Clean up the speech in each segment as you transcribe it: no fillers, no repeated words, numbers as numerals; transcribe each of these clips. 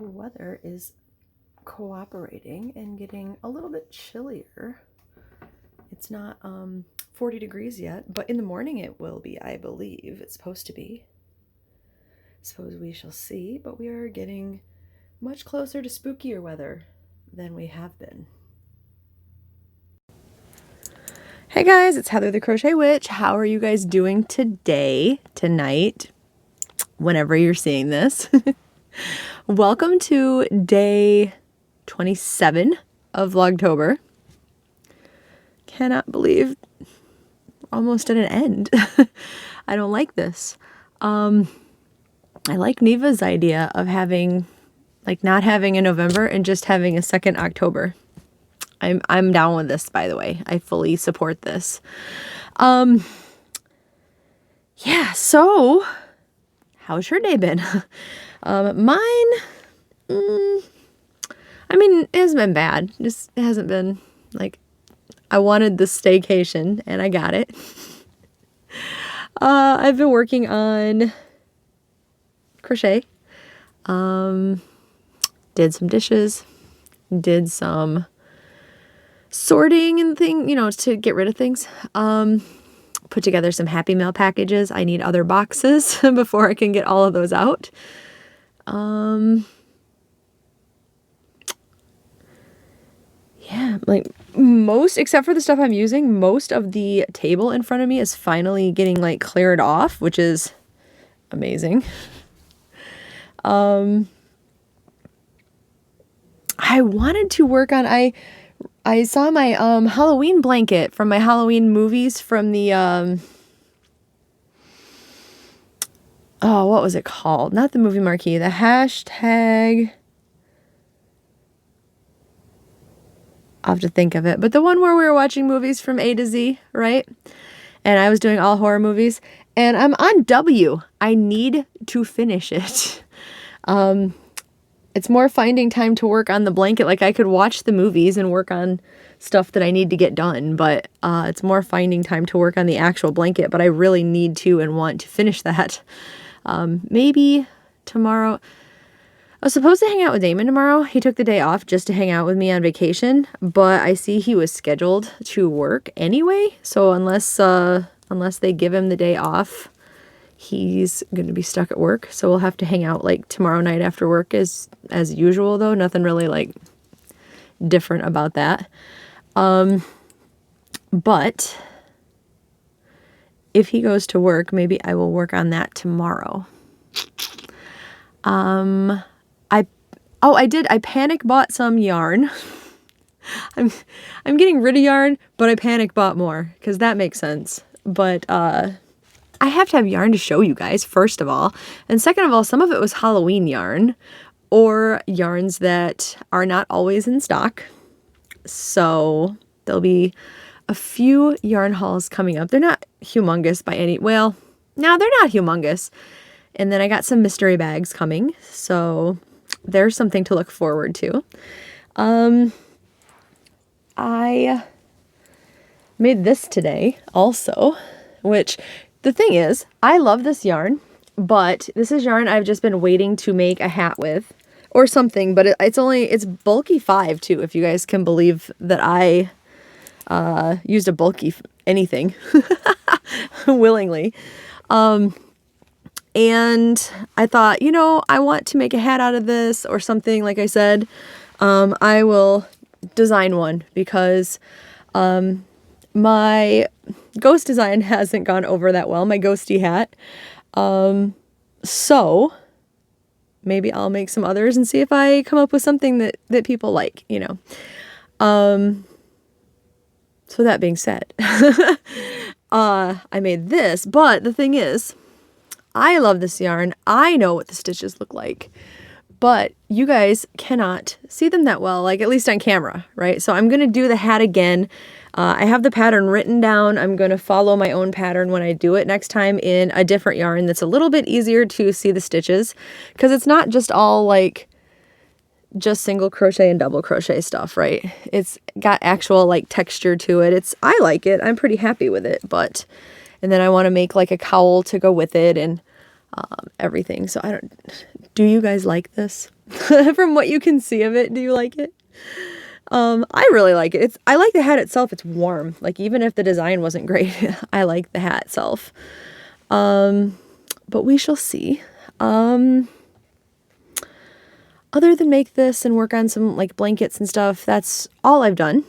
weather is cooperating and getting a little bit chillier. It's not 40 degrees yet, but in the morning it will be, I believe. It's supposed to be. Suppose we shall see, but we are getting much closer to spookier weather than we have been. Hey guys, it's Heather the Crochet Witch. How are you guys doing today, tonight, whenever you're seeing this? Welcome to day 27 of Vlogtober. Cannot believe we're almost at an end. I don't like this. I like Neva's idea of having, like, not having a November and just having a second October. I'm down with this, by the way. I fully support this. Yeah, so how's your day been? Mine, I mean, it hasn't been bad. Just, it hasn't been, like, I wanted the staycation and I got it. I've been working on crochet. Did some dishes, did some sorting and to get rid of things. Put together some Happy Mail packages. I need other boxes before I can get all of those out. Yeah, like most, except for the stuff I'm using, most of the table in front of me is finally getting like cleared off, which is amazing. I wanted to work on, I saw my Halloween blanket from my Halloween movies from the oh, what was it called? Not the movie marquee, the hashtag. I'll have to think of it. But the one where we were watching movies from A to Z, right? And I was doing all horror movies. And I'm on W. I need to finish it. It's more finding time to work on the blanket. Like, I could watch the movies and work on stuff that I need to get done, but it's more finding time to work on the actual blanket. But I really need to and want to finish that. Maybe tomorrow. I was supposed to hang out with Damon tomorrow. He took the day off just to hang out with me on vacation, but I see he was scheduled to work anyway. So unless they give him the day off, he's going to be stuck at work. So we'll have to hang out like tomorrow night after work as usual, though. Nothing really like different about that. But if he goes to work, maybe I will work on that tomorrow. I panic bought some yarn. I'm getting rid of yarn, but I panic bought more because that makes sense. But I have to have yarn to show you guys, first of all. And second of all, some of it was Halloween yarn or yarns that are not always in stock. So there'll be a few yarn hauls coming up. They're not humongous by any, well, no, they're not humongous. And then I got some mystery bags coming. So there's something to look forward to. I made this today also, which the thing is, I love this yarn, but this is yarn I've just been waiting to make a hat with or something, but it's bulky 5 too, if you guys can believe that I used a bulky anything willingly. And I thought, I want to make a hat out of this or something. Like I said, I will design one because my ghost design hasn't gone over that well, my ghosty hat. So maybe I'll make some others and see if I come up with something that people like, So that being said, I made this, but the thing is, I love this yarn. I know what the stitches look like, but you guys cannot see them that well, like at least on camera, right? So I'm going to do the hat again. I have the pattern written down. I'm going to follow my own pattern when I do it next time in a different yarn that's a little bit easier to see the stitches, because it's not just all like just single crochet and double crochet stuff, right? It's got actual like texture to it. I like it. I'm pretty happy with it, and then I want to make like a cowl to go with it and everything. So do you guys like this? From what you can see of it, do you like it? I really like it. I like the hat itself. It's warm. Like, even if the design wasn't great, I like the hat itself. But we shall see. Other than make this and work on some like blankets and stuff, that's all I've done.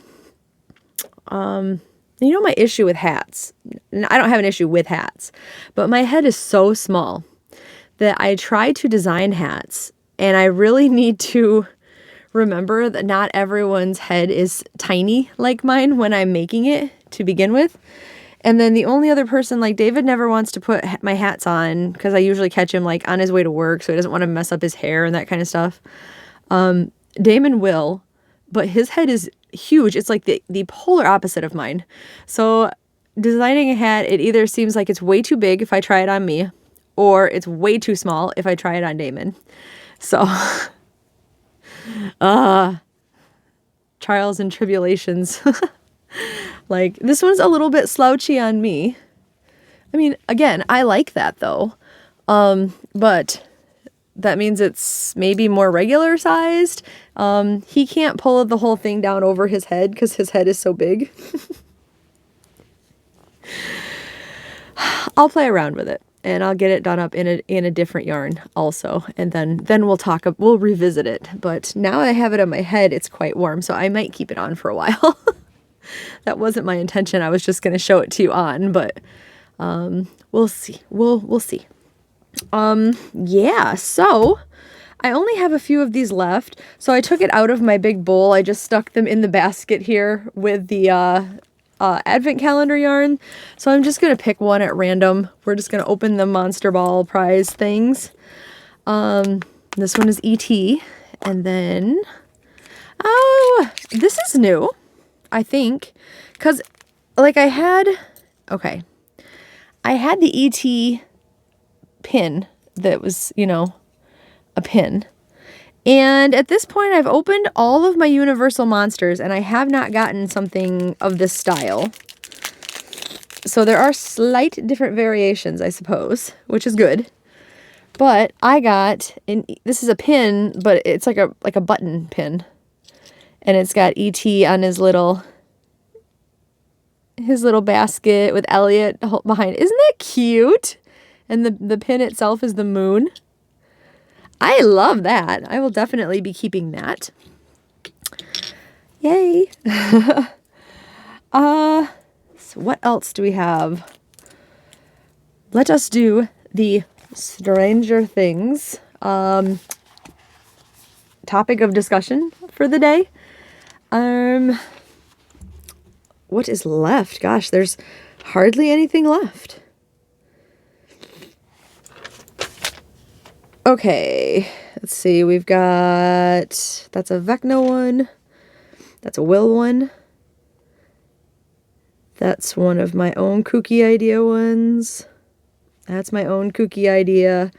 You know my issue with hats. I don't have an issue with hats, but my head is so small that I try to design hats, and I really need to remember that not everyone's head is tiny like mine when I'm making it to begin with. And then the only other person, like David never wants to put my hats on because I usually catch him like on his way to work, so he doesn't want to mess up his hair and that kind of stuff. Damon will, but his head is huge. It's like the polar opposite of mine. So designing a hat, it either seems like it's way too big if I try it on me, or it's way too small if I try it on Damon. So, trials and tribulations. Like, this one's a little bit slouchy on me. I mean, again, I like that though. But that means it's maybe more regular sized. He can't pull the whole thing down over his head because his head is so big. I'll play around with it and I'll get it done up in a different yarn also. And then we'll revisit it. But now I have it on my head, it's quite warm, so I might keep it on for a while. That wasn't my intention. I was just going to show it to you on, but we'll see. We'll see. Yeah, so I only have a few of these left. So I took it out of my big bowl. I just stuck them in the basket here with the advent calendar yarn. So I'm just going to pick one at random. We're just going to open the Monster Ball prize things. This one is E.T. And then, oh, this is new, I think, because like I had the E.T. pin that was, a pin. And at this point, I've opened all of my Universal Monsters, and I have not gotten something of this style. So there are slight different variations, I suppose, which is good. But I got, this is a pin, but it's like a button pin. And it's got E.T. on his little basket with Elliot behind. Isn't that cute? And the pin itself is the moon. I love that. I will definitely be keeping that. Yay. So what else do we have? Let us do the Stranger Things topic of discussion for the day. What is left? Gosh, there's hardly anything left. Okay, let's see. We've got, that's a Vecna one. That's a Will one. That's one of my own kooky idea ones. That's my own kooky idea.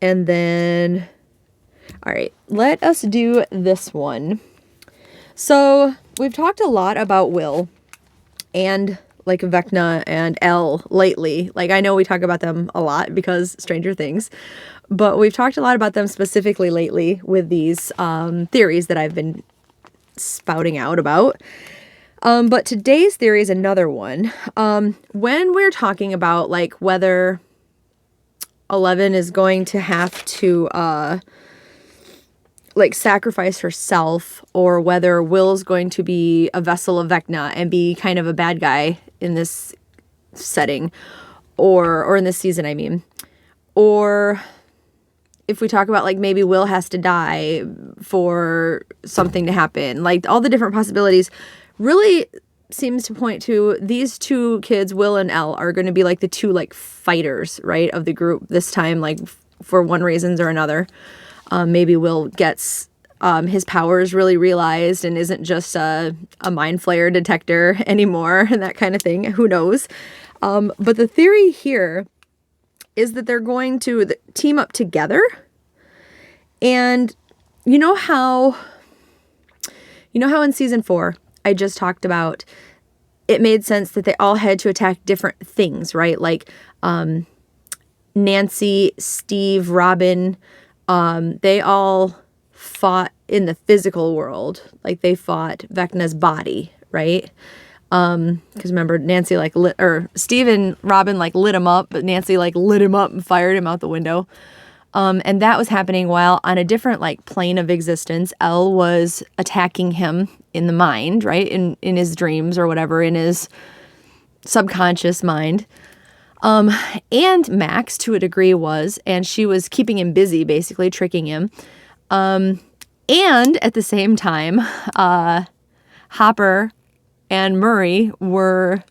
And then, all right, let us do this one. So we've talked a lot about Will and like Vecna and Elle lately. Like, I know we talk about them a lot because Stranger Things, but we've talked a lot about them specifically lately with these theories that I've been spouting out about. But today's theory is another one. When we're talking about like whether 11 is going to have to like sacrifice herself, or whether Will's going to be a vessel of Vecna and be kind of a bad guy in this setting, or in this season, I mean, or if we talk about like maybe Will has to die for something to happen, like all the different possibilities really seems to point to these two kids, Will and Elle, are going to be like the two like fighters, right, of the group this time, like for one reasons or another. Maybe Will gets his powers really realized and isn't just a mind flare detector anymore and that kind of thing. Who knows? But the theory here is that they're going to team up together. And you know how in season 4, I just talked about it made sense that they all had to attack different things, right? Like Nancy, Steve, Robin, they all fought in the physical world. Like they fought Vecna's body, right? Because remember, Nancy like Steve and Robin like lit him up, but Nancy like lit him up and fired him out the window. And that was happening while on a different like plane of existence, Elle was attacking him in the mind, right? In his dreams or whatever, in his subconscious mind. And Max to a degree was, and she was keeping him busy, basically tricking him. And at the same time, Hopper and Murray were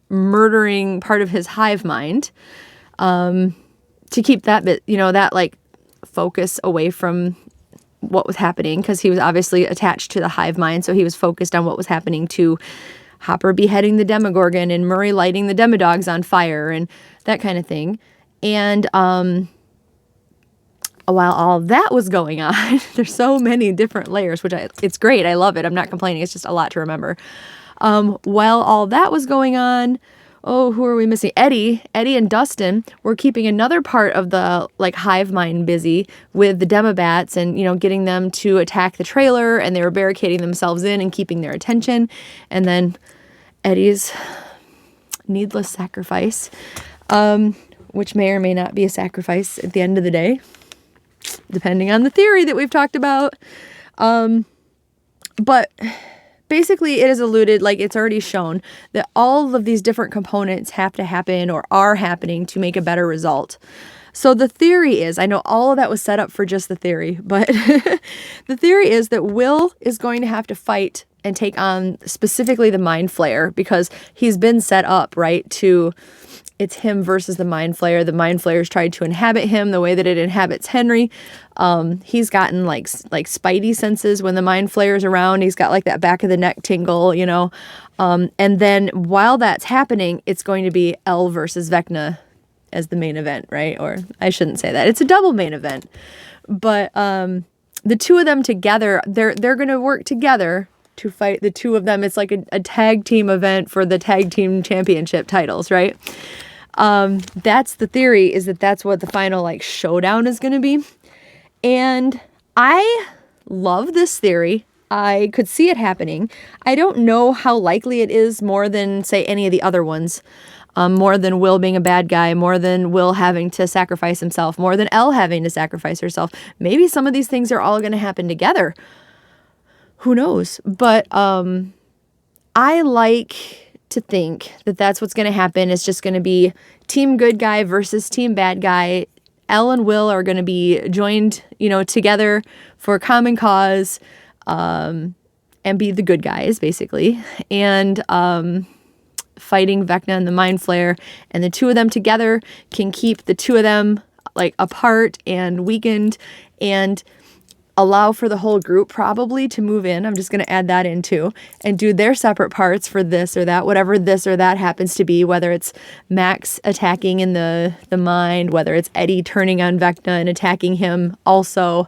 murdering part of his hive mind, to keep that bit, that like focus away from what was happening, because he was obviously attached to the hive mind. So he was focused on what was happening to Hopper beheading the Demogorgon and Murray lighting the Demodogs on fire and that kind of thing. And while all that was going on, there's so many different layers, which it's great. I love it. I'm not complaining. It's just a lot to remember. While all that was going on, who are we missing? Eddie and Dustin were keeping another part of the like hive mind busy with the Demobats and, getting them to attack the trailer, and they were barricading themselves in and keeping their attention. And then Eddie's needless sacrifice, which may or may not be a sacrifice at the end of the day, depending on the theory that we've talked about. But basically, it is alluded, like it's already shown, that all of these different components have to happen or are happening to make a better result. So the theory is, I know all of that was set up for just the theory, but the theory is that Will is going to have to fight and take on specifically the Mind Flayer, because he's been set up, right, it's him versus the Mind Flayer. The Mind Flayer's tried to inhabit him the way that it inhabits Henry. He's gotten like spidey senses when the Mind Flayer's around. He's got like that back of the neck tingle, and then while that's happening, it's going to be Elle versus Vecna as the main event, right? Or I shouldn't say that. It's a double main event. But the two of them together, they're going to work together to fight the two of them. It's like a tag team event for the tag team championship titles, right? That's the theory, is that's what the final like showdown is going to be. And I love this theory. I could see it happening. I don't know how likely it is more than, say, any of the other ones. More than Will being a bad guy, more than Will having to sacrifice himself, more than Elle having to sacrifice herself. Maybe some of these things are all going to happen together. Who knows? But I like to think that that's what's going to happen. It's just going to be team good guy versus team bad guy. Elle and Will are going to be joined, together for a common cause, and be the good guys, basically. And fighting Vecna and the Mind Flayer, and the two of them together can keep the two of them like apart and weakened, and allow for the whole group probably to move in. I'm just going to add that in too, and do their separate parts for this or that, whatever this or that happens to be, whether it's Max attacking in the mind, whether it's Eddie turning on Vecna and attacking him also,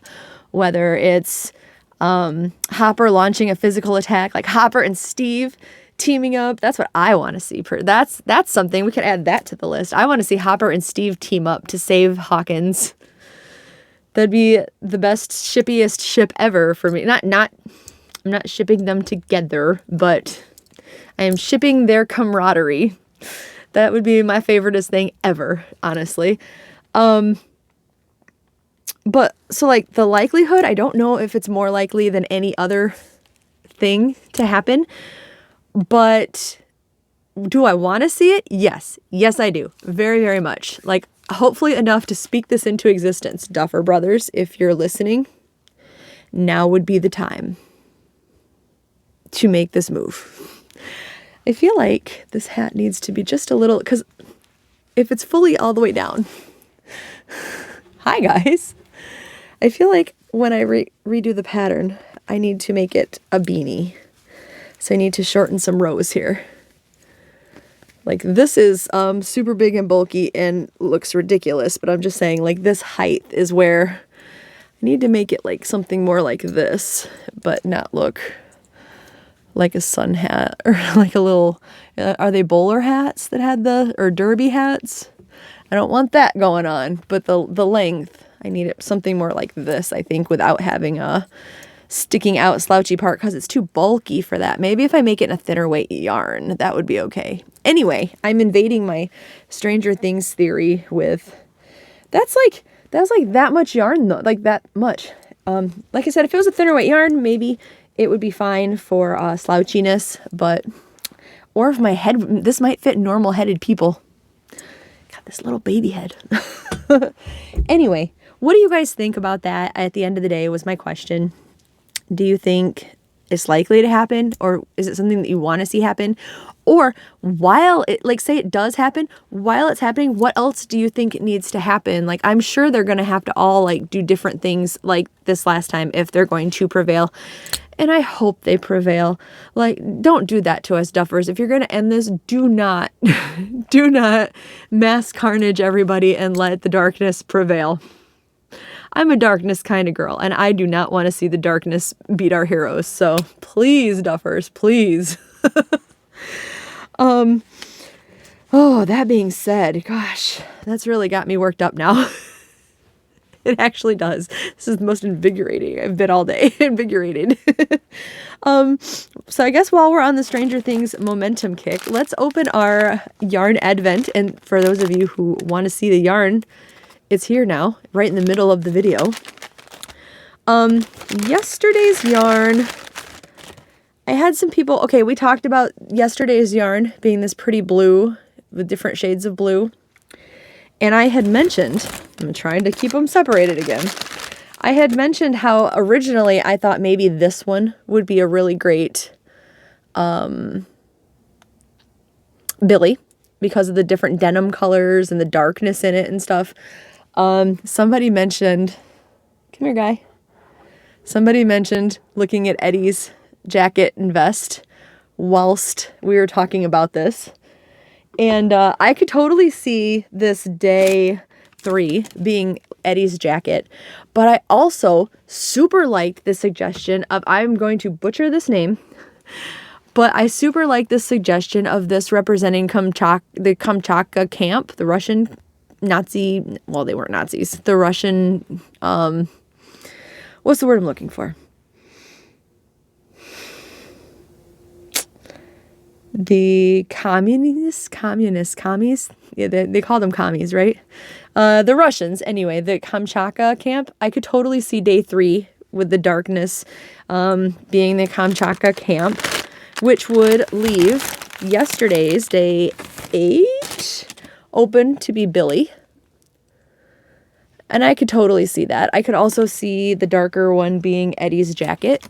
whether it's Hopper launching a physical attack, like Hopper and Steve teaming up. That's what I want to see. That's something. We could add that to the list. I want to see Hopper and Steve team up to save Hawkins. That'd be the best, shippiest ship ever for me. I'm not shipping them together, but I am shipping their camaraderie. That would be my favoriteest thing ever, honestly. But so like the likelihood, I don't know if it's more likely than any other thing to happen, but do I want to see it? Yes. Yes, I do. Very, very much. Like, hopefully enough to speak this into existence. Duffer Brothers, if you're listening, now would be the time to make this move. I feel like this hat needs to be just a little, because if it's fully all the way down, hi guys, I feel like when I redo the pattern, I need to make it a beanie. So I need to shorten some rows here. Like this is super big and bulky and looks ridiculous, but I'm just saying like this height is where I need to make it like something more like this, but not look like a sun hat or like a little, are they bowler hats that had or derby hats? I don't want that going on, but the length I need something more like this, I think, without having a sticking out slouchy part because it's too bulky for that. Maybe if I make it in a thinner weight yarn, that would be okay. Anyway, I'm invading my Stranger Things theory with, that's like that much yarn though, like that much. Like I said, if it was a thinner weight yarn, maybe it would be fine for slouchiness, but, or if my head, this might fit normal headed people. Got this little baby head. Anyway, what do you guys think about that at the end of the day was my question. Do you think it's likely to happen, or is it something that you want to see happen? Or while it, like say it does happen, while it's happening, what else do you think it needs to happen? Like I'm sure they're going to have to all like do different things like this last time if they're going to prevail. And I hope they prevail. Like, don't do that to us, duffers. If you're going to end this, do not, do not mass carnage everybody and let the darkness prevail. I'm a darkness kind of girl, and I do not want to see the darkness beat our heroes. So please, duffers, please. Oh, that being said, gosh, that's really got me worked up now. It actually does. This is the most invigorating I've been all day. Invigorated. So I guess while we're on the Stranger Things momentum kick, let's open our yarn advent. And for those of you who want to see the yarn, it's here now, right in the middle of the video. Yesterday's yarn, I had some people, okay, we talked about yesterday's yarn being this pretty blue with different shades of blue. And I had mentioned, I'm trying to keep them separated again. I had mentioned how originally I thought maybe this one would be a really great Billy because of the different denim colors and the darkness in it and stuff. Somebody mentioned, come here, guy. Somebody mentioned looking at Eddie's jacket and vest whilst we were talking about this. And I could totally see this day 3 being Eddie's jacket. But I also super liked the suggestion of, I'm going to butcher this name, but I super like this suggestion of this representing the Kamchatka camp, the Russian Nazi, well, they weren't Nazis, the Russian, what's the word I'm looking for? The commies? Yeah, they call them commies, right? The Russians, anyway, the Kamchatka camp. I could totally see day 3 with the darkness being the Kamchatka camp, which would leave yesterday's day 8 open to be Billy. And I could totally see that. I could also see the darker one being Eddie's jacket.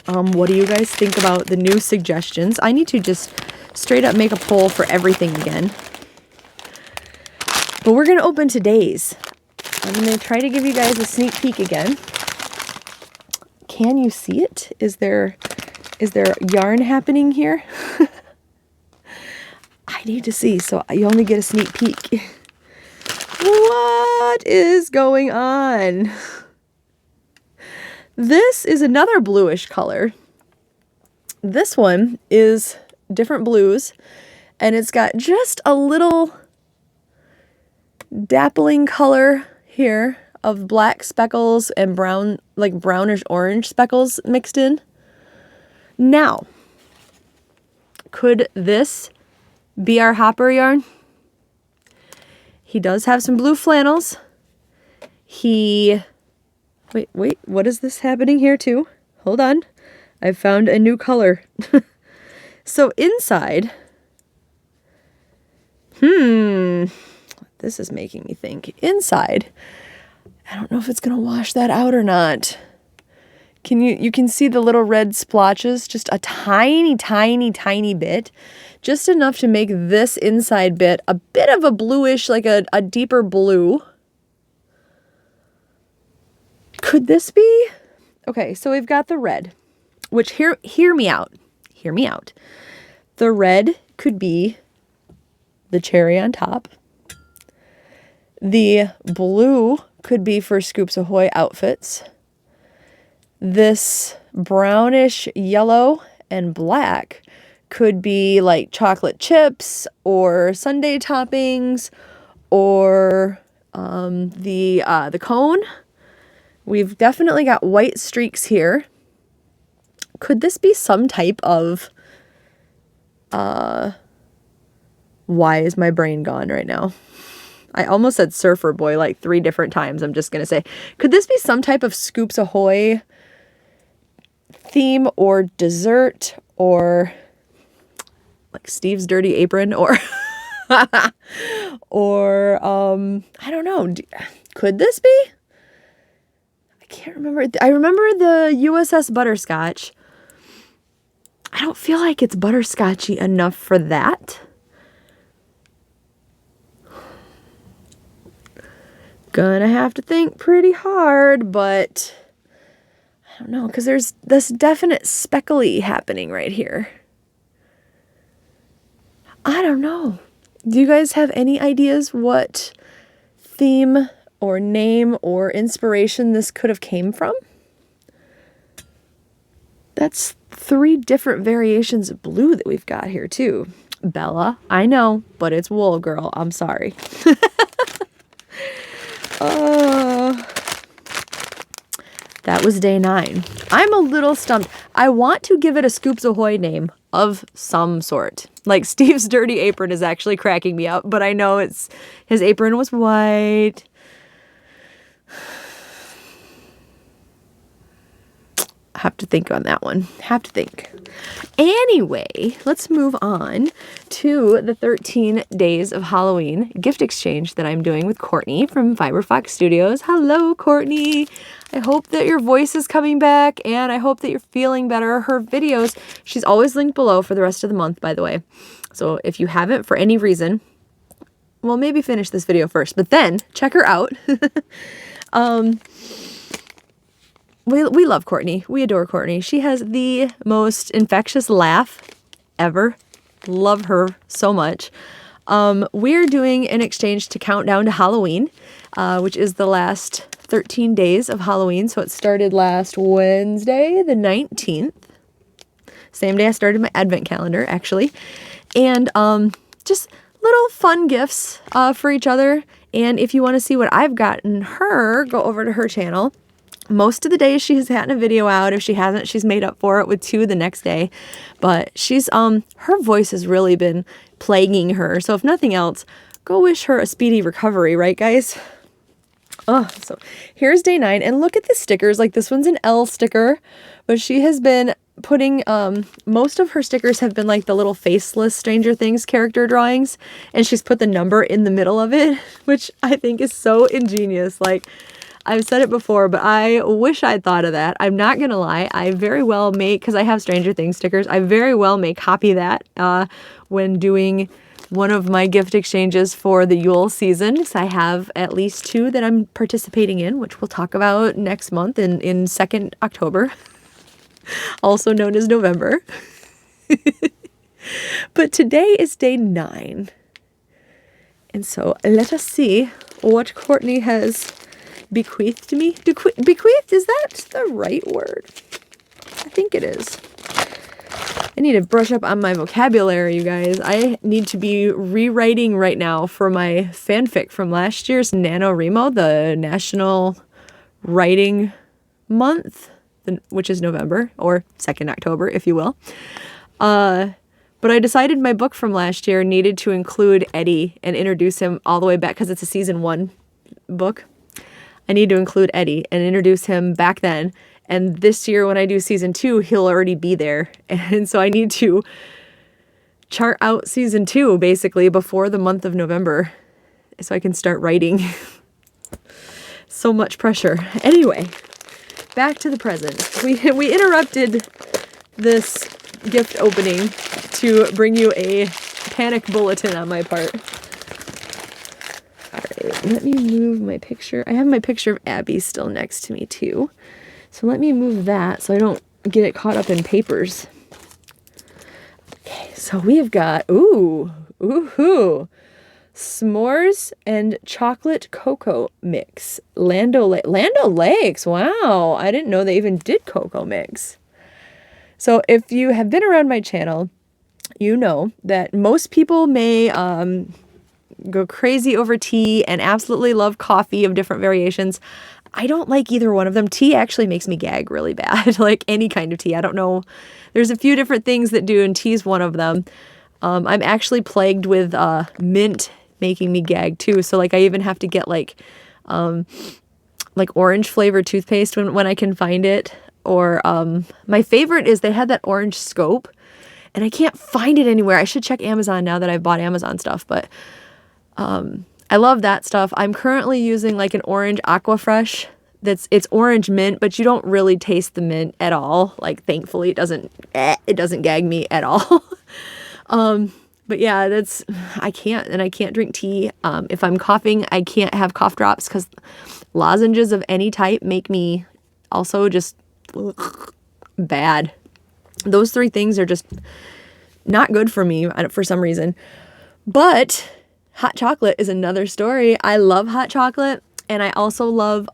What do you guys think about the new suggestions? I need to just straight up make a poll for everything again. But we're going to open today's. I'm going to try to give you guys a sneak peek again. Can you see it? Is there yarn happening here? I need to see, so you only get a sneak peek. What is going on? This is another bluish color. This one is different blues, and it's got just a little dappling color here of black speckles and brown, like brownish orange speckles mixed in. Now, could this be our hopper yarn? He does have some blue flannels. Wait, what is this happening here too? Hold on. I've found a new color. So inside, this is making me think. Inside, I don't know if it's going to wash that out or not. You can see the little red splotches, just a tiny, tiny, tiny bit. Just enough to make this inside bit a bit of a bluish, like a deeper blue. Could this be? Okay, so we've got the red, which hear me out. Hear me out. The red could be the cherry on top. The blue could be for Scoops Ahoy outfits. This brownish yellow and black could be like chocolate chips or sundae toppings or The cone, we've definitely got white streaks here. Could this be some type of, why is my brain gone right now? I almost said surfer boy like 3 different times. I'm just going to say, could this be some type of Scoops Ahoy theme or dessert or like Steve's Dirty Apron or, or, I don't know. Could this be? I can't remember. I remember the USS Butterscotch. I don't feel like it's butterscotchy enough for that. Gonna have to think pretty hard, but I don't know, because there's this definite speckly happening right here. I don't know. Do you guys have any ideas what theme or name or inspiration this could have came from? That's 3 different variations of blue that we've got here too. Bella, I know, but it's wool, girl. I'm sorry. That was day 9. I'm a little stumped. I want to give it a Scoops Ahoy name of some sort. Like Steve's Dirty Apron is actually cracking me up, but I know his apron was white. Have to think on that one. Have to think. Anyway, let's move on to the 13 days of Halloween gift exchange that I'm doing with Courtney from Fiberfox Studios. Hello, Courtney. I hope that your voice is coming back and I hope that you're feeling better. Her videos, she's always linked below for the rest of the month, by the way. So if you haven't for any reason, well, maybe finish this video first, but then check her out. We love Courtney. We adore Courtney. She has the most infectious laugh ever. Love her so much. We're doing an exchange to count down to Halloween, which is the last 13 days of Halloween. So it started last Wednesday, the 19th. Same day I started my advent calendar, actually. And just little fun gifts for each other. And if you want to see what I've gotten her, go over to her channel. Most of the days she has gotten a video out. If she hasn't, she's made up for it with 2 the next day. But she's, her voice has really been plaguing her. So if nothing else, go wish her a speedy recovery, right, guys? Oh, so here's day 9. And look at the stickers. Like this one's an L sticker. But she has been putting, most of her stickers have been like the little faceless Stranger Things character drawings. And she's put the number in the middle of it, which I think is so ingenious. Like, I've said it before, but I wish I'd thought of that. I'm not going to lie. I very well may, because I have Stranger Things stickers, I very well may copy that when doing one of my gift exchanges for the Yule season. So I have at least 2 that I'm participating in, which we'll talk about next month in 2nd October, also known as November. But today is day 9. And so let us see what Courtney has bequeathed me. Bequeathed, is that the right word? I think it is. I need to brush up on my vocabulary, you guys. I need to be rewriting right now for my fanfic from last year's NaNoWriMo, the National Writing Month, which is November, or 2nd October, if you will. But I decided my book from last year needed to include Eddie and introduce him all the way back, because it's a season 1 book. I need to include Eddie and introduce him back then. And this year when I do season 2, he'll already be there. And so I need to chart out season 2 basically before the month of November so I can start writing. So much pressure. Anyway, back to the present. We interrupted this gift opening to bring you a panic bulletin on my part. All right, let me move my picture. I have my picture of Abby still next to me too. So let me move that so I don't get it caught up in papers. Okay, so we've got, s'mores and chocolate cocoa mix. Land O'Lakes, wow. I didn't know they even did cocoa mix. So if you have been around my channel, you know that most people may go crazy over tea and absolutely love coffee of different variations. I don't like either one of them. Tea actually makes me gag really bad, like any kind of tea. I don't know. There's a few different things that do, and tea's one of them. I'm actually plagued with mint making me gag too. So like I even have to get like orange flavored toothpaste when I can find it. Or my favorite is they had that orange scope, and I can't find it anywhere. I should check Amazon now that I've bought Amazon stuff, but I love that stuff. I'm currently using like an orange Aquafresh. It's orange mint, but you don't really taste the mint at all. Like thankfully it doesn't gag me at all. But yeah, I can't drink tea. If I'm coughing, I can't have cough drops because lozenges of any type make me also just bad. Those three things are just not good for me for some reason. But hot chocolate is another story. I love hot chocolate, and I also love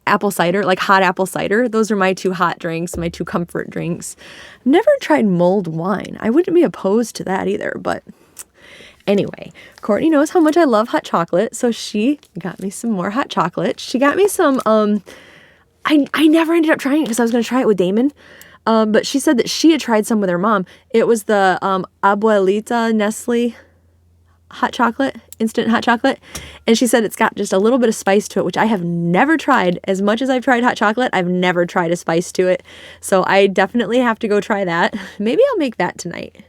apple cider, like hot apple cider. Those are my two hot drinks, my two comfort drinks. I've never tried mulled wine. I wouldn't be opposed to that either, but anyway, Courtney knows how much I love hot chocolate, so she got me some more hot chocolate. She got me some, I never ended up trying it because I was going to try it with Damon. But she said that she had tried some with her mom. It was the Abuelita Nestle hot chocolate, instant hot chocolate. And she said it's got just a little bit of spice to it, which I have never tried. As much as I've tried hot chocolate, I've never tried a spice to it. So I definitely have to go try that. Maybe I'll make that tonight.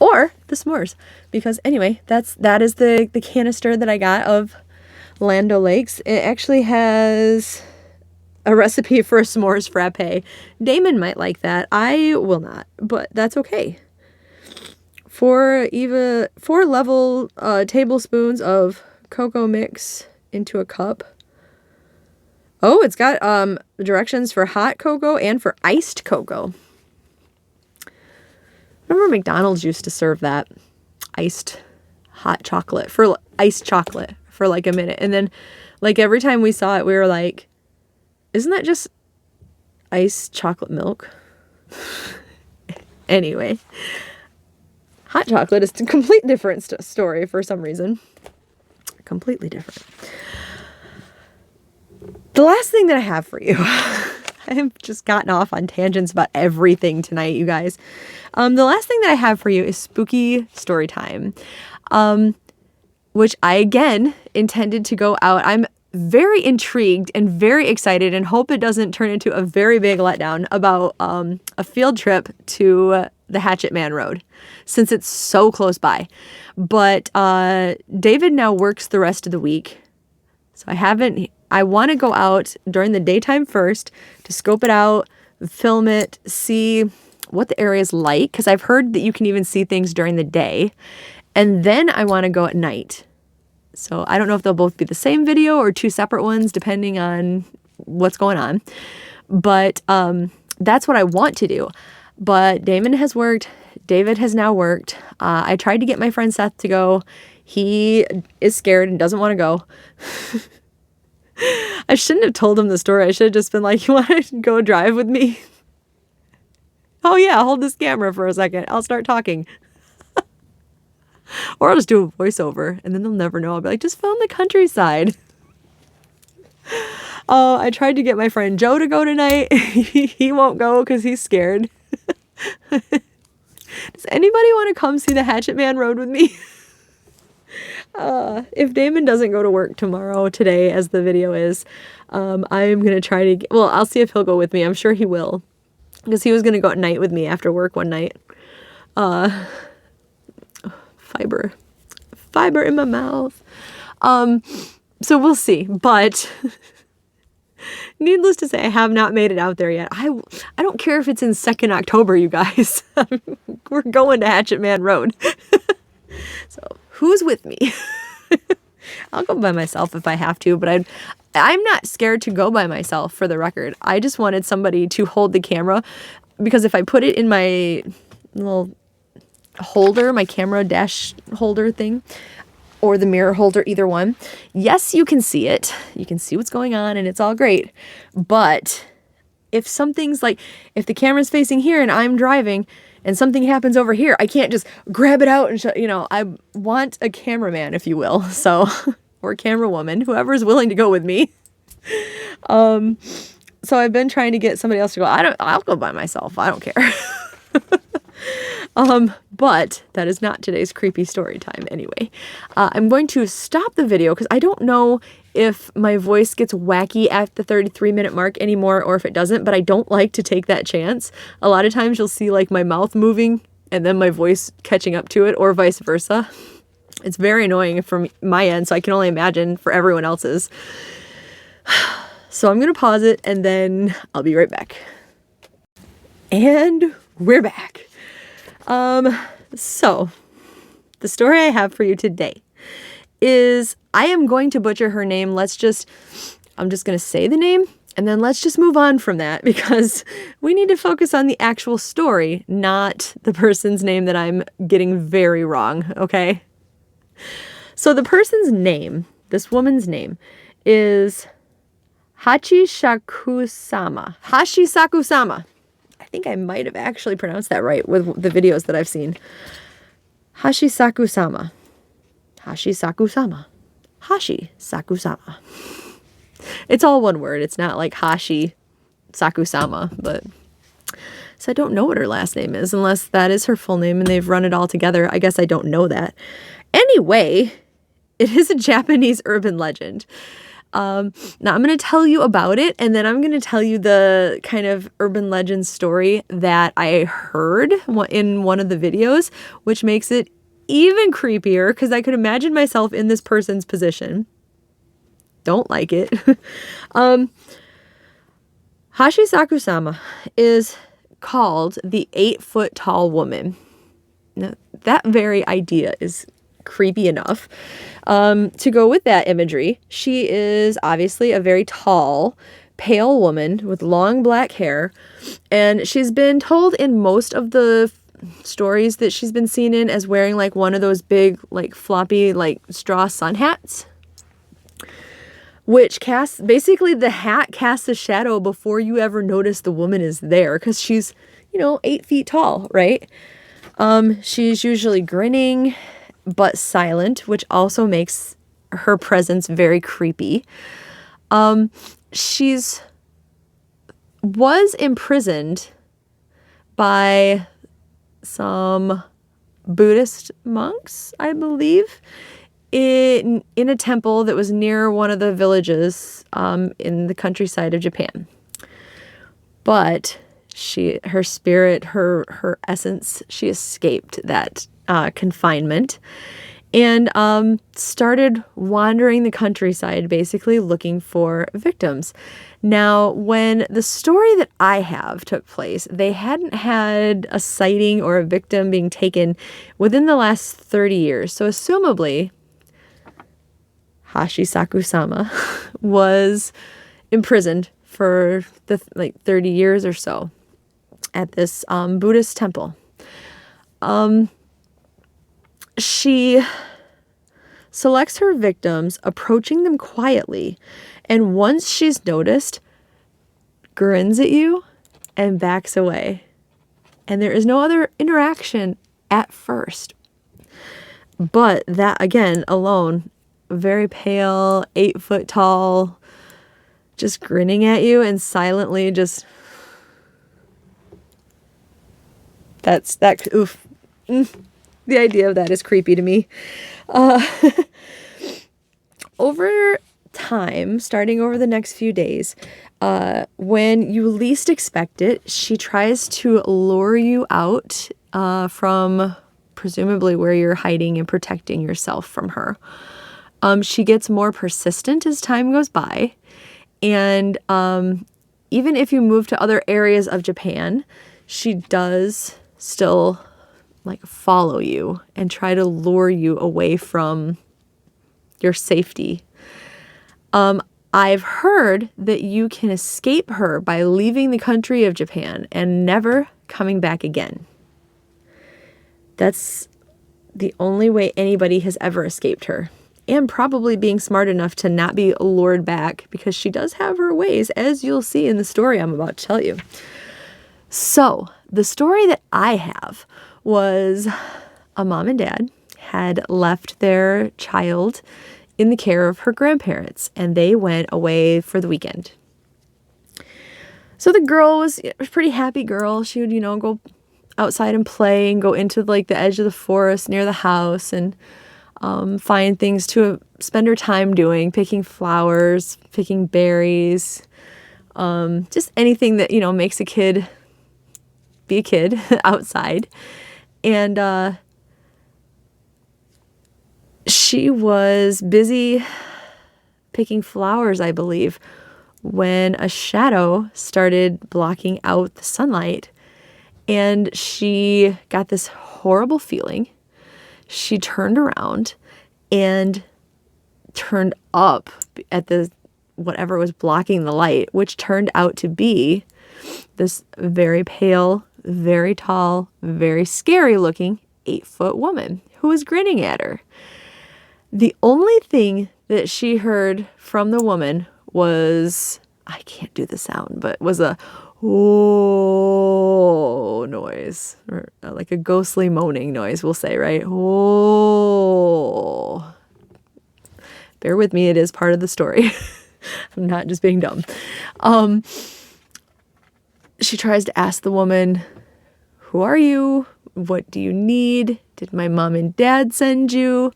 Or the s'mores. Because anyway, that is the canister that I got of Land O'Lakes. It actually has a recipe for a s'mores frappe. Damon might like that. I will not, but that's okay. 4 level tablespoons of cocoa mix into a cup. Oh, it's got directions for hot cocoa and for iced cocoa. Remember McDonald's used to serve that iced hot chocolate for iced chocolate for like a minute. And then like every time we saw it, we were like, isn't that just iced chocolate milk? Anyway, hot chocolate is a complete different story for some reason. Completely different. The last thing that I have for you, I've just gotten off on tangents about everything tonight, you guys. The last thing that I have for you is spooky story time, which I, again, intended to go out. I'm very intrigued and very excited and hope it doesn't turn into a very big letdown about a field trip to the Hatchet Man Road, since it's so close by. But David now works the rest of the week, so I want to go out during the daytime first to scope it out, film it, see what the area is like, because I've heard that you can even see things during the day. And then I want to go at night. So I don't know if they'll both be the same video or two separate ones, depending on what's going on. But that's what I want to do. But Damon has worked. David has now worked. I tried to get my friend Seth to go. He is scared and doesn't want to go. I shouldn't have told him the story. I should have just been like, you want to go drive with me? Oh yeah, hold this camera for a second. I'll start talking. Or I'll just do a voiceover and then they'll never know. I'll be like, just film the countryside. I tried to get my friend Joe to go tonight. He won't go because he's scared. Does anybody want to come see the Hatchet Man Road with me? If Damon doesn't go to work today, as the video is, I'm going to try to I'll see if he'll go with me. I'm sure he will, because he was going to go at night with me after work one night. Fiber in my mouth. So we'll see, but needless to say, I have not made it out there yet. I don't care if it's in 2nd October, you guys. We're going to Hatchet Man Road. So who's with me? I'll go by myself if I have to, but I'm not scared to go by myself, for the record. I just wanted somebody to hold the camera, because if I put it in my little holder, my camera dash holder thing, or the mirror holder, either one, yes, you can see it. You can see what's going on and it's all great. But if something's like, if the camera's facing here and I'm driving and something happens over here, I can't just grab it out and you know, I want a cameraman, if you will. So, or camera woman, whoever's willing to go with me. So I've been trying to get somebody else to go. I'll go by myself. I don't care. But that is not today's creepy story time anyway. I'm going to stop the video because I don't know if my voice gets wacky at the 33-minute mark anymore or if it doesn't, but I don't like to take that chance. A lot of times you'll see like my mouth moving and then my voice catching up to it, or vice versa. It's very annoying from my end, so I can only imagine for everyone else's. So I'm going to pause it and then I'll be right back. And we're back. So the story I have for you today is, I am going to butcher her name. I'm just going to say the name and then let's just move on from that, because we need to focus on the actual story, not the person's name that I'm getting very wrong. Okay. So the person's name, this woman's name, is Hashisaku-sama. Hashisaku-sama. I think I might have actually pronounced that right with the videos that I've seen. Hashisaku-sama. Hashisaku-sama. Hashisaku-sama. It's all one word. It's not like Hashi-saku-sama, but... So I don't know what her last name is, unless that is her full name and they've run it all together. I guess I don't know that. Anyway, it is a Japanese urban legend. Now I'm going to tell you about it, and then I'm going to tell you the kind of urban legend story that I heard in one of the videos, which makes it even creepier because I could imagine myself in this person's position. Don't like it. Hashisaku-sama is called the 8-foot tall woman. Now, that very idea is creepy enough. To go with that imagery, she is obviously a very tall, pale woman with long black hair, and she's been told in most of the stories that she's been seen in as wearing like one of those big, like floppy, like straw sun hats, which casts, basically the hat casts a shadow before you ever notice the woman is there, because she's, 8 feet tall, right? She's usually grinning but silent, which also makes her presence very creepy. She's was imprisoned by some Buddhist monks, I believe, in a temple that was near one of the villages in the countryside of Japan. But her spirit, her essence, she escaped that confinement and started wandering the countryside, basically looking for victims. Now, when the story that I have took place, they hadn't had a sighting or a victim being taken within the last 30 years. So assumably, Hashisaku-sama was imprisoned for 30 years or so at this Buddhist temple. She selects her victims, approaching them quietly, and once she's noticed, grins at you and backs away. And there is no other interaction at first. But that, again, alone, very pale, 8 foot tall, just grinning at you and silently just... oof. The idea of that is creepy to me. Over time, starting over the next few days, when you least expect it, she tries to lure you out from presumably where you're hiding and protecting yourself from her. She gets more persistent as time goes by. And even if you move to other areas of Japan, she does still follow you and try to lure you away from your safety. I've heard that you can escape her by leaving the country of Japan and never coming back again. That's the only way anybody has ever escaped her, and probably being smart enough to not be lured back, because she does have her ways, as you'll see in the story I'm about to tell you. So the story that I have was a mom and dad had left their child in the care of her grandparents, and they went away for the weekend. So the girl was a pretty happy girl. She would, go outside and play and go into like the edge of the forest near the house and find things to spend her time doing, picking flowers, picking berries, just anything that, makes a kid be a kid outside. And she was busy picking flowers, I believe, when a shadow started blocking out the sunlight, and she got this horrible feeling. She turned around and turned up at the whatever was blocking the light, which turned out to be this very pale, very tall, very scary looking 8-foot woman who was grinning at her. The only thing that she heard from the woman was, I can't do the sound, but was a oh noise, or like a ghostly moaning noise, we'll say, right? Oh. Bear with me, it is part of the story. I'm not just being dumb. She tries to ask the woman, who are you? What do you need? Did my mom and dad send you?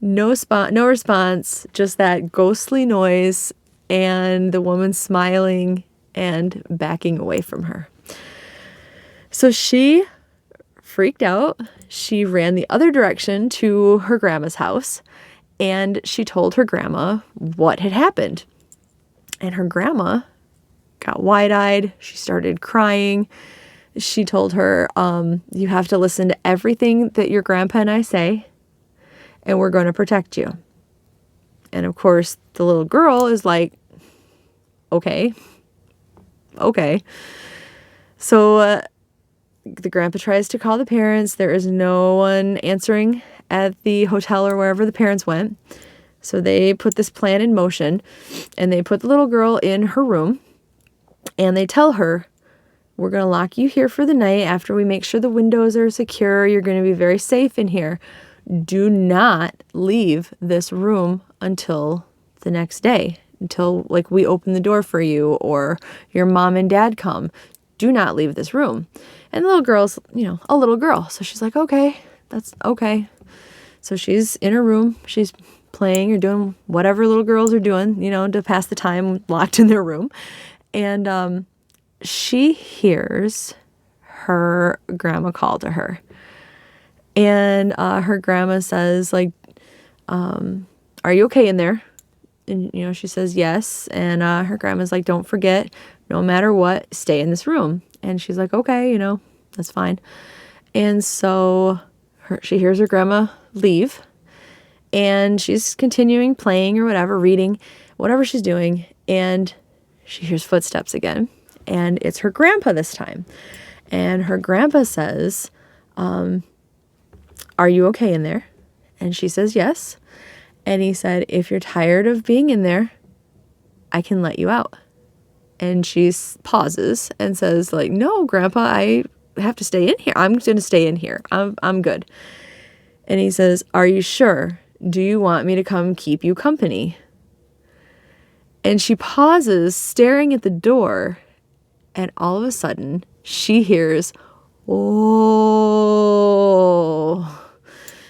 No response, just that ghostly noise and the woman smiling and backing away from her. So she freaked out. She ran the other direction to her grandma's house, and she told her grandma what had happened. And her grandma got wide-eyed. She started crying. She told her, you have to listen to everything that your grandpa and I say, and we're going to protect you. And of course, the little girl is like, okay. So the grandpa tries to call the parents. There is no one answering at the hotel or wherever the parents went. So they put this plan in motion, and they put the little girl in her room, and they tell her, we're going to lock you here for the night after we make sure the windows are secure. You're going to be very safe in here. Do not leave this room until the next day, until like we open the door for you or your mom and dad come. Do not leave this room. And the little girl's, a little girl. So she's like, okay, that's okay. So she's in her room. She's playing or doing whatever little girls are doing, to pass the time locked in their room. And she hears her grandma call to her. And her grandma says, like, are you okay in there? And, she says yes. And her grandma's like, don't forget, no matter what, stay in this room. And she's like, okay, that's fine. And so she hears her grandma leave. And she's continuing playing or whatever, reading, whatever she's doing. And she hears footsteps again. And it's her grandpa this time. And her grandpa says, are you okay in there? And she says yes. And he said, if you're tired of being in there, I can let you out. And she pauses and says, like, no, Grandpa, I have to stay in here. I'm going to stay in here. I'm good. And he says, are you sure? Do you want me to come keep you company? And she pauses, staring at the door. And all of a sudden, she hears, oh.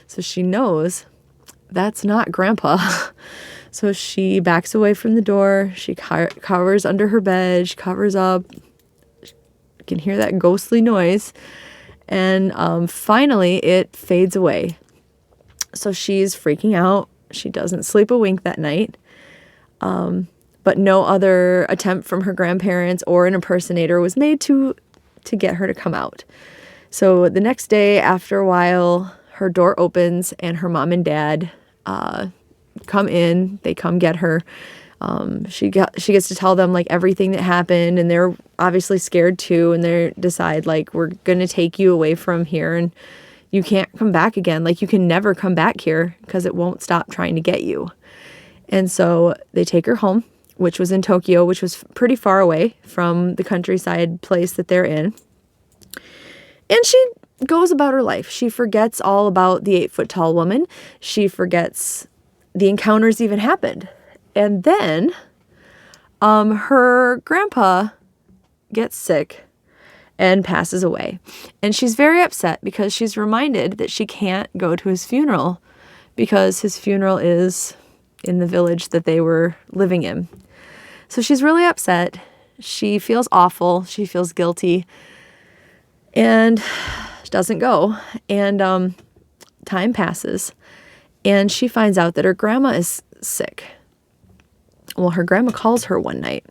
So she knows that's not Grandpa. So she backs away from the door. She covers under her bed. She covers up. You can hear that ghostly noise. And finally, it fades away. So she's freaking out. She doesn't sleep a wink that night. But no other attempt from her grandparents or an impersonator was made to get her to come out. So the next day, after a while, her door opens and her mom and dad come in. They come get her. She gets to tell them like everything that happened, and they're obviously scared too. And they decide like, we're gonna take you away from here, and you can't come back again. Like, you can never come back here because it won't stop trying to get you. And so they take her home, which was in Tokyo, which was pretty far away from the countryside place that they're in. And she goes about her life. She forgets all about the 8-foot tall woman. She forgets the encounters even happened. And then her grandpa gets sick and passes away. And she's very upset because she's reminded that she can't go to his funeral because his funeral is in the village that they were living in. So she's really upset. She feels awful. She feels guilty and doesn't go. And time passes and she finds out that her grandma is sick. Well, her grandma calls her one night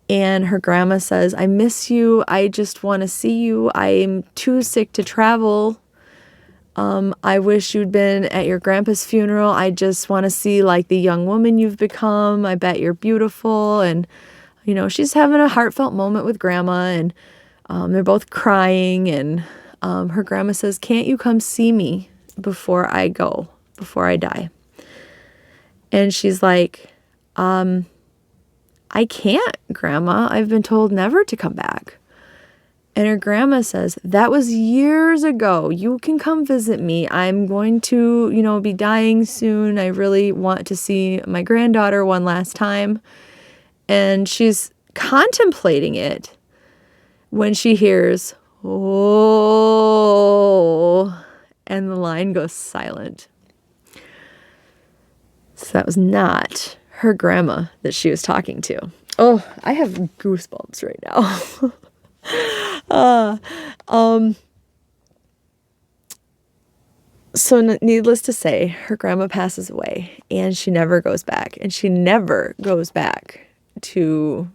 and her grandma says, I miss you. I just want to see you. I'm too sick to travel. I wish you'd been at your grandpa's funeral. I just want to see like the young woman you've become. I bet you're beautiful. And, you know, she's having a heartfelt moment with grandma and they're both crying. And her grandma says, can't you come see me before I go, before I die? And she's like, I can't, Grandma. I've been told never to come back. And her grandma says, that was years ago. You can come visit me. I'm going to, you know, be dying soon. I really want to see my granddaughter one last time. And she's contemplating it when she hears, oh, and the line goes silent. So that was not her grandma that she was talking to. Oh, I have goosebumps right now. So needless to say, her grandma passes away and she never goes back. And she never goes back to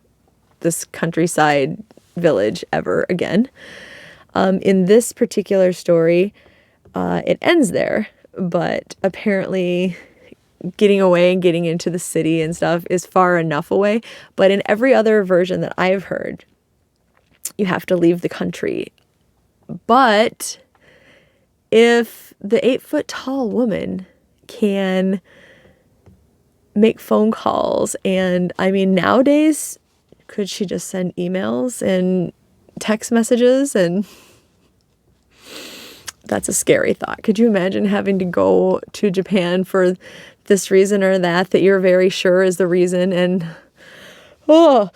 this countryside village ever again. In this particular story, it ends there, but apparently getting away and getting into the city and stuff is far enough away. But in every other version that I've heard, you have to leave the country. But if the 8-foot tall woman can make phone calls, and I mean, nowadays, could she just send emails and text messages? And that's a scary thought. Could you imagine having to go to Japan for this reason or that you're very sure is the reason? And oh.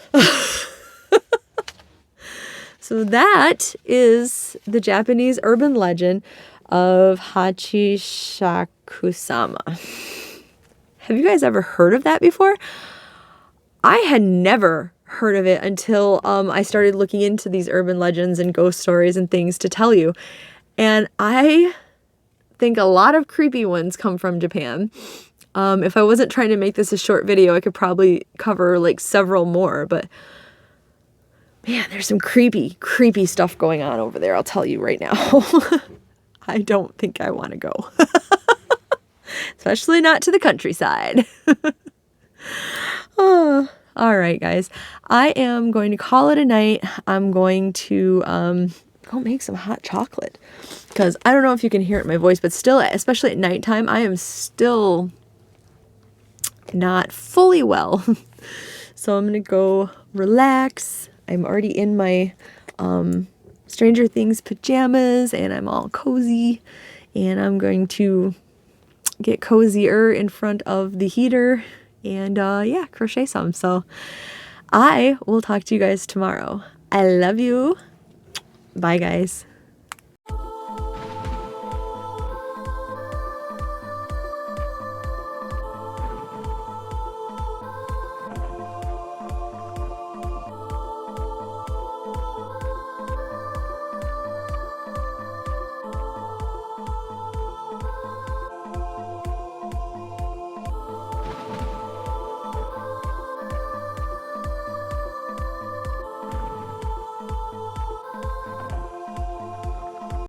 So that is the Japanese urban legend of Hachishakusama. Have you guys ever heard of that before? I had never heard of it until I started looking into these urban legends and ghost stories and things to tell you. And I think a lot of creepy ones come from Japan. If I wasn't trying to make this a short video, I could probably cover like several more, but man, there's some creepy stuff going on over there, I'll tell you right now. I don't think I want to go. Especially not to the countryside. Oh, all right, guys. I am going to call it a night. I'm going to go make some hot chocolate. Because I don't know if you can hear it in my voice, but still, especially at nighttime, I am still not fully well. So I'm going to go relax. I'm already in my Stranger Things pajamas and I'm all cozy, and I'm going to get cozier in front of the heater and yeah, crochet some. So I will talk to you guys tomorrow. I love you. Bye, guys.